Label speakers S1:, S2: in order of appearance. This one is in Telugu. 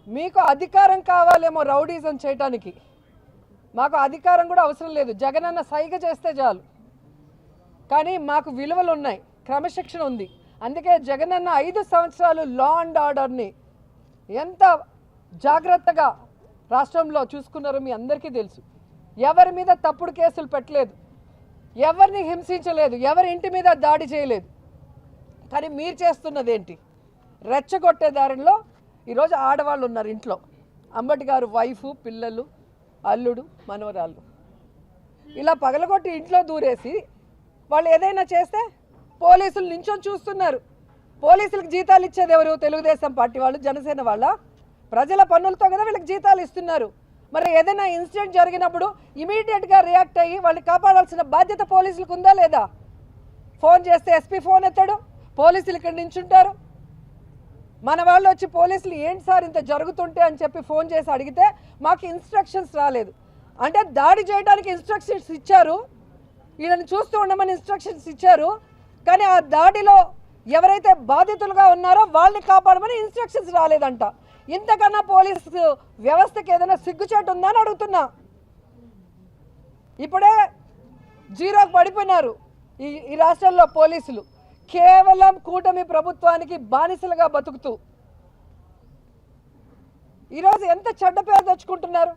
S1: మీకు అధికారం కావాలేమో రౌడీజం చేయడానికి, మాకు అధికారం కూడా అవసరం లేదు. జగనన్న సైగ చేస్తే చాలు. కానీ మాకు విలువలు ఉన్నాయి, క్రమశిక్షణ ఉంది. అందుకే జగనన్న 5 సంవత్సరాలు లా అండ్ ఆర్డర్ని ఎంత జాగ్రత్తగా రాష్ట్రంలో చూసుకున్నారో మీ అందరికీ తెలుసు. ఎవరి మీద తప్పుడు కేసులు పెట్టలేదు, ఎవరిని హింసించలేదు, ఎవరి ఇంటి మీద దాడి చేయలేదు. కానీ మీరు చేస్తున్నది ఏంటి? రెచ్చగొట్టే దారిలో ఈరోజు ఆడవాళ్ళు ఉన్నారు ఇంట్లో. అంబటి గారు వైఫ్, పిల్లలు, అల్లుడు, మనవరాళ్ళు ఇలా పగలగొట్టి ఇంట్లో దూరేసి వాళ్ళు ఏదైనా చేస్తే పోలీసులు నించొని చూస్తున్నారు. పోలీసులకు జీతాలు ఇచ్చేది ఎవరు? తెలుగుదేశం పార్టీ వాళ్ళు, జనసేన వాళ్ళ? ప్రజల పన్నులతో కదా వీళ్ళకి జీతాలు ఇస్తున్నారు. మరి ఏదైనా ఇన్సిడెంట్ జరిగినప్పుడు ఇమీడియట్గా రియాక్ట్ అయ్యి వాళ్ళని కాపాడాల్సిన బాధ్యత పోలీసులకు ఉందా లేదా? ఫోన్ చేస్తే ఎస్పీ ఫోన్ ఎత్తాడు, పోలీసులు ఇక్కడ నించుంటారు. మన వాళ్ళు వచ్చి పోలీసులు ఏంటి సార్ ఇంత జరుగుతుంటే అని చెప్పి ఫోన్ చేసి అడిగితే మాకు ఇన్స్ట్రక్షన్స్ రాలేదు అంటే, దాడి చేయడానికి ఇన్స్ట్రక్షన్స్ ఇచ్చారు, వీళ్ళని చూస్తూ ఉండమని ఇన్స్ట్రక్షన్స్ ఇచ్చారు. కానీ ఆ దాడిలో ఎవరైతే బాధితులుగా ఉన్నారో వాళ్ళని కాపాడమని ఇన్స్ట్రక్షన్స్ రాలేదంట. ఇంతకన్నా పోలీసు వ్యవస్థకి ఏదైనా సిగ్గుచేటు ఉందా అని అడుగుతున్నా. ఇప్పుడే జీరోకి పడిపోయినారు ఈ రాష్ట్రంలో పోలీసులు, కేవలం కూటమి ప్రభుత్వానికి బానిసలుగా బతుకుతూ. ఈరోజు ఎంత చెడ్డ పేరు తెచ్చుకుంటున్నారు.